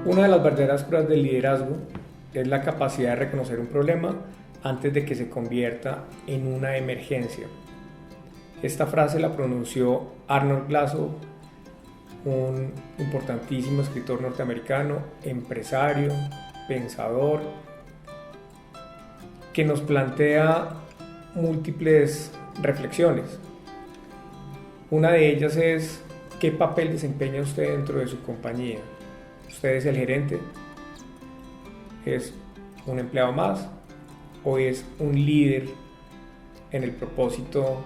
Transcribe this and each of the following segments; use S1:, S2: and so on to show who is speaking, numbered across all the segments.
S1: Una de las verdaderas pruebas del liderazgo es la capacidad de reconocer un problema antes de que se convierta en una emergencia. Esta frase la pronunció Arnold Glasgow, un importantísimo escritor norteamericano, empresario, pensador, que nos plantea múltiples reflexiones. Una de ellas es: ¿qué papel desempeña usted dentro de su compañía? ¿Usted es el gerente? ¿Es un empleado más? ¿O es un líder en el propósito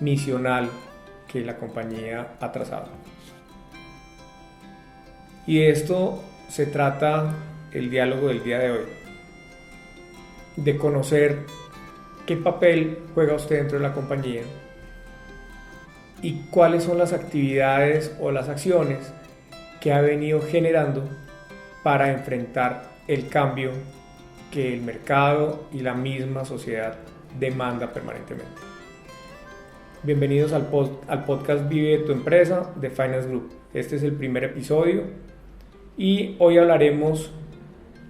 S1: misional que la compañía ha trazado? Y de esto se trata el diálogo del día de hoy, de conocer qué papel juega usted dentro de la compañía y cuáles son las actividades o las acciones que ha venido generando para enfrentar el cambio que el mercado y la misma sociedad demanda permanentemente. Bienvenidos al podcast Vive tu Empresa de Finance Group. Este es el primer episodio y hoy hablaremos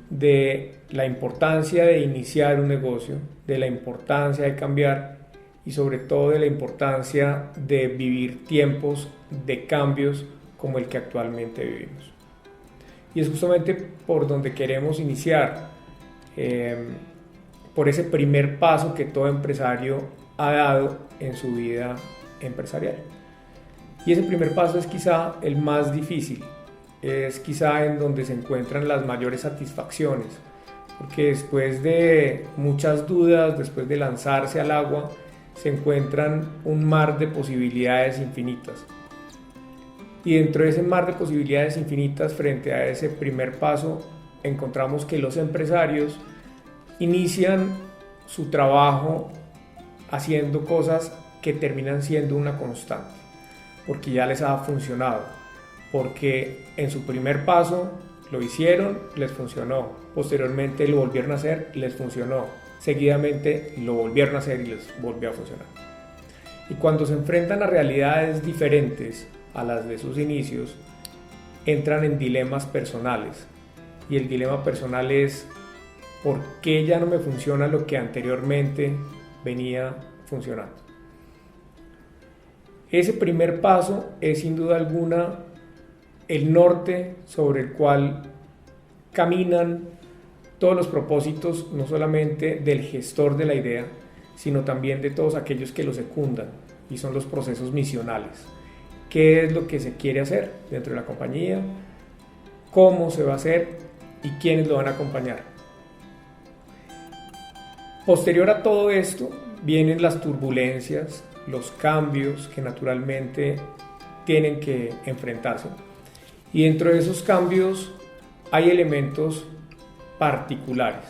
S1: de la importancia de iniciar un negocio, de la importancia de cambiar y sobre todo de la importancia de vivir tiempos de cambios como el que actualmente vivimos. Y es justamente por donde queremos iniciar, por ese primer paso que todo empresario ha dado en su vida empresarial. Y ese primer paso es quizá el más difícil, es quizá en donde se encuentran las mayores satisfacciones, porque después de muchas dudas, después de lanzarse al agua, se encuentran un mar de posibilidades infinitas. Y dentro de ese mar de posibilidades infinitas, frente a ese primer paso, encontramos que los empresarios inician su trabajo haciendo cosas que terminan siendo una constante, porque ya les ha funcionado, porque en su primer paso lo hicieron, les funcionó, posteriormente lo volvieron a hacer, les funcionó, seguidamente lo volvieron a hacer y les volvió a funcionar. Y cuando se enfrentan a realidades diferentes a las de sus inicios, entran en dilemas personales. Y el dilema personal es: ¿por qué ya no me funciona lo que anteriormente venía funcionando? Ese primer paso es sin duda alguna el norte sobre el cual caminan todos los propósitos, no solamente del gestor de la idea, sino también de todos aquellos que lo secundan, y son los procesos misionales. ¿Qué es lo que se quiere hacer dentro de la compañía? ¿Cómo se va a hacer? ¿Y quiénes lo van a acompañar? Posterior a todo esto vienen las turbulencias, los cambios que naturalmente tienen que enfrentarse. Y dentro de esos cambios hay elementos particulares.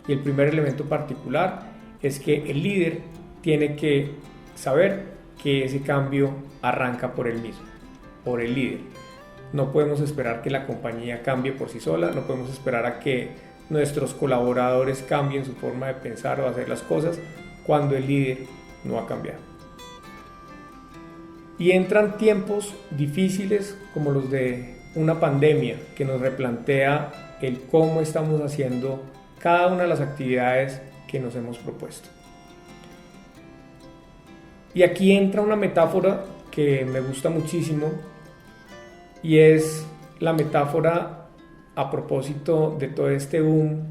S1: Y el primer elemento particular es que el líder tiene que saber que ese cambio arranca por él mismo, por el líder. No podemos esperar que la compañía cambie por sí sola, no podemos esperar a que nuestros colaboradores cambien su forma de pensar o hacer las cosas cuando el líder no ha cambiado. Y entran tiempos difíciles como los de una pandemia que nos replantea el cómo estamos haciendo cada una de las actividades que nos hemos propuesto. Y aquí entra una metáfora que me gusta muchísimo, y es la metáfora a propósito de todo este boom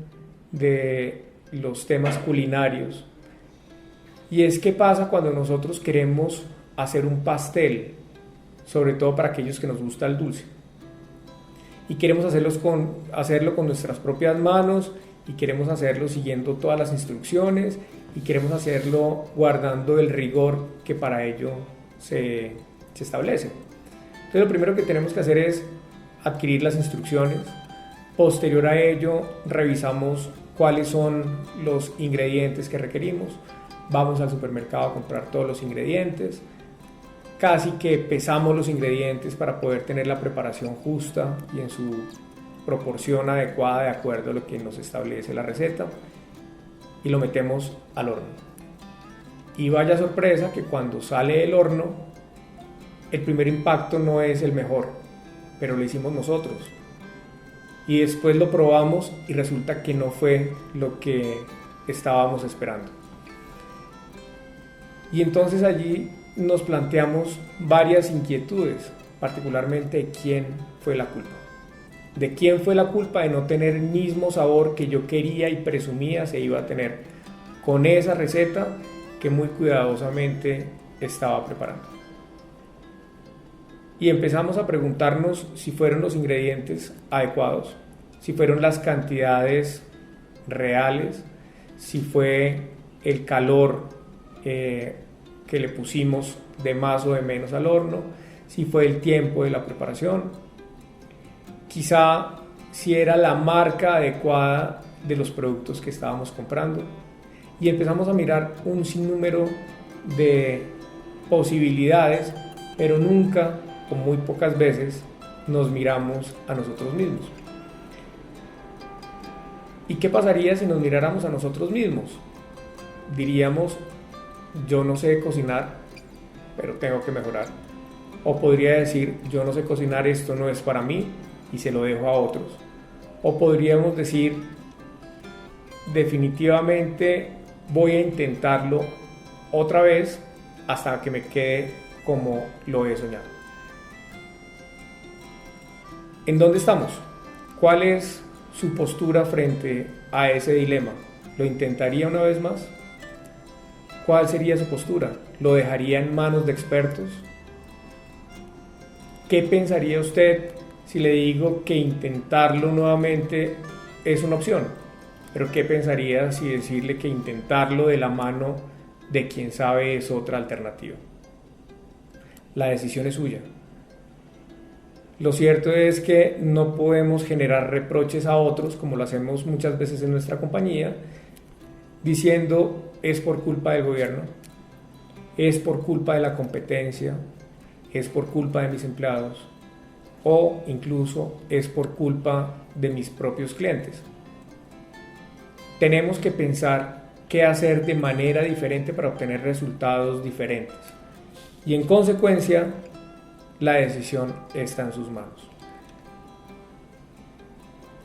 S1: de los temas culinarios. Y es: ¿qué pasa cuando nosotros queremos hacer un pastel, sobre todo para aquellos que nos gusta el dulce? Y queremos hacerlo con nuestras propias manos, y queremos hacerlo siguiendo todas las instrucciones, y queremos hacerlo guardando el rigor que para ello se establece. Entonces lo primero que tenemos que hacer es adquirir las instrucciones. Posterior a ello revisamos cuáles son los ingredientes que requerimos. Vamos al supermercado a comprar todos los ingredientes. Casi que pesamos los ingredientes para poder tener la preparación justa y en su proporción adecuada de acuerdo a lo que nos establece la receta, y lo metemos al horno. Y vaya sorpresa que cuando sale del horno el primer impacto no es el mejor, pero lo hicimos nosotros. y después lo probamos y resulta que no fue lo que estábamos esperando. Y entonces allí nos planteamos varias inquietudes, particularmente de quién fue la culpa. ¿De quién fue la culpa de no tener el mismo sabor que yo quería y presumía se iba a tener con esa receta que muy cuidadosamente estaba preparando? Y empezamos a preguntarnos si fueron los ingredientes adecuados, si fueron las cantidades reales, si fue el calor que le pusimos de más o de menos al horno, si fue el tiempo de la preparación, quizá si era la marca adecuada de los productos que estábamos comprando. Y empezamos a mirar un sinnúmero de posibilidades, pero nunca, o muy pocas veces, nos miramos a nosotros mismos. ¿Y qué pasaría si nos miráramos a nosotros mismos? Diríamos, yo no sé cocinar, pero tengo que mejorar. O podría decir, yo no sé cocinar, esto no es para mí y se lo dejo a otros. O podríamos decir, definitivamente voy a intentarlo otra vez hasta que me quede como lo he soñado. ¿En dónde estamos? ¿Cuál es su postura frente a ese dilema? ¿Lo intentaría una vez más? ¿Cuál sería su postura? ¿Lo dejaría en manos de expertos? ¿Qué pensaría usted si le digo que intentarlo nuevamente es una opción? Pero ¿qué pensaría si decirle que intentarlo de la mano de quien sabe es otra alternativa? La decisión es suya. Lo cierto es que no podemos generar reproches a otros, como lo hacemos muchas veces en nuestra compañía, diciendo es por culpa del gobierno, es por culpa de la competencia, es por culpa de mis empleados o incluso es por culpa de mis propios clientes. Tenemos que pensar qué hacer de manera diferente para obtener resultados diferentes y en consecuencia la decisión está en sus manos.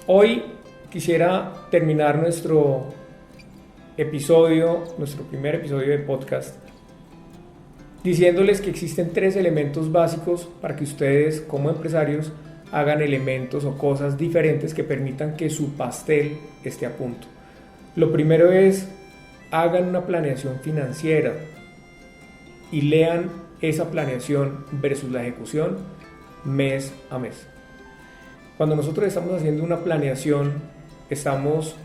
S1: Hoy quisiera terminar nuestro primer episodio de podcast, diciéndoles que existen 3 elementos básicos para que ustedes como empresarios hagan elementos o cosas diferentes que permitan que su pastel esté a punto. Lo primero es, hagan una planeación financiera y lean esa planeación versus la ejecución mes a mes. Cuando nosotros estamos haciendo una planeación, estamos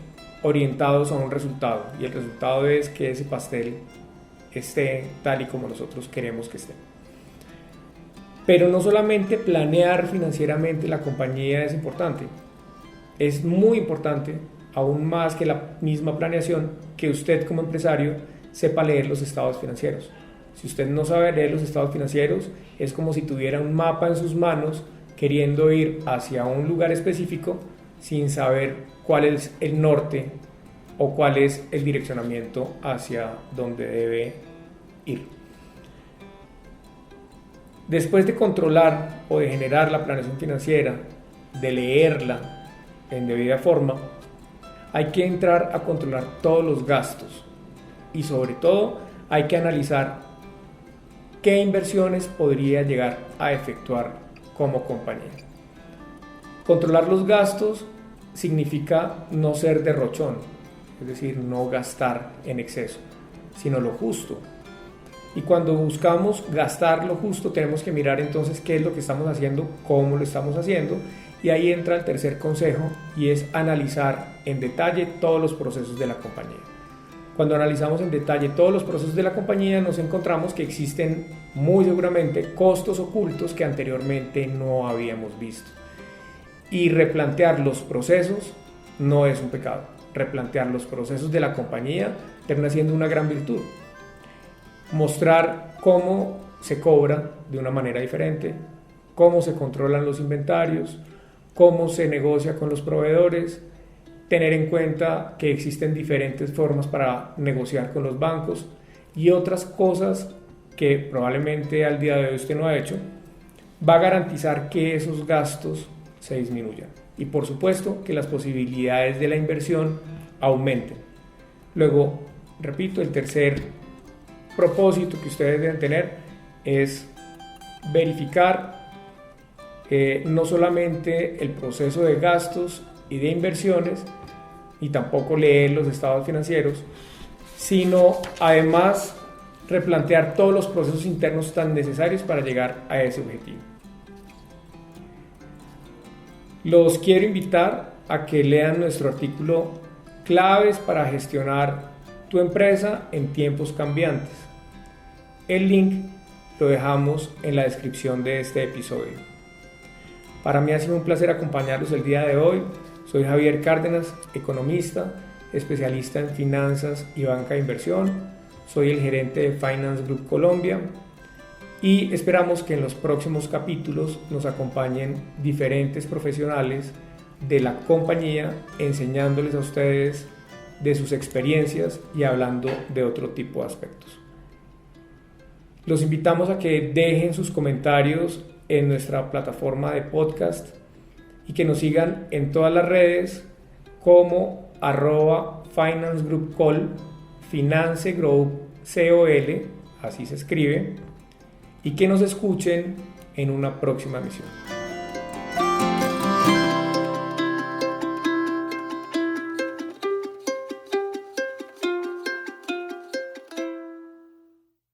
S1: orientados a un resultado y el resultado es que ese pastel esté tal y como nosotros queremos que esté. Pero no solamente planear financieramente la compañía es importante, es muy importante, aún más que la misma planeación, que usted como empresario sepa leer los estados financieros. Si usted no sabe leer los estados financieros, es como si tuviera un mapa en sus manos queriendo ir hacia un lugar específico sin saber cuál es el norte o cuál es el direccionamiento hacia donde debe ir. Después de controlar o de generar la planeación financiera, de leerla en debida forma, hay que entrar a controlar todos los gastos y sobre todo hay que analizar qué inversiones podría llegar a efectuar como compañía. Controlar los gastos significa no ser derrochón, es decir, no gastar en exceso, sino lo justo. Y cuando buscamos gastar lo justo, tenemos que mirar entonces qué es lo que estamos haciendo, cómo lo estamos haciendo, y ahí entra el tercer consejo y es analizar en detalle todos los procesos de la compañía. Cuando analizamos en detalle todos los procesos de la compañía, nos encontramos que existen muy seguramente costos ocultos que anteriormente no habíamos visto. Y replantear los procesos no es un pecado. Replantear los procesos de la compañía termina siendo una gran virtud. Mostrar cómo se cobra de una manera diferente, cómo se controlan los inventarios, cómo se negocia con los proveedores, tener en cuenta que existen diferentes formas para negociar con los bancos y otras cosas que probablemente al día de hoy usted no ha hecho, va a garantizar que esos gastos se disminuyan. y por supuesto que las posibilidades de la inversión aumenten. Luego, repito, el tercer propósito que ustedes deben tener es verificar no solamente el proceso de gastos y de inversiones, y tampoco leer los estados financieros, sino además replantear todos los procesos internos tan necesarios para llegar a ese objetivo. Los quiero invitar a que lean nuestro artículo Claves para gestionar tu empresa en tiempos cambiantes. El link lo dejamos en la descripción de este episodio. Para mí ha sido un placer acompañarlos el día de hoy. Soy Javier Cárdenas, economista, especialista en finanzas y banca de inversión. Soy el gerente de Finance Group Colombia y esperamos que en los próximos capítulos nos acompañen diferentes profesionales de la compañía enseñándoles a ustedes de sus experiencias y hablando de otro tipo de aspectos. Los invitamos a que dejen sus comentarios en nuestra plataforma de podcast y que nos sigan en todas las redes como @Finance Group Col, Finance Group COL, así se escribe, y que nos escuchen en una próxima emisión.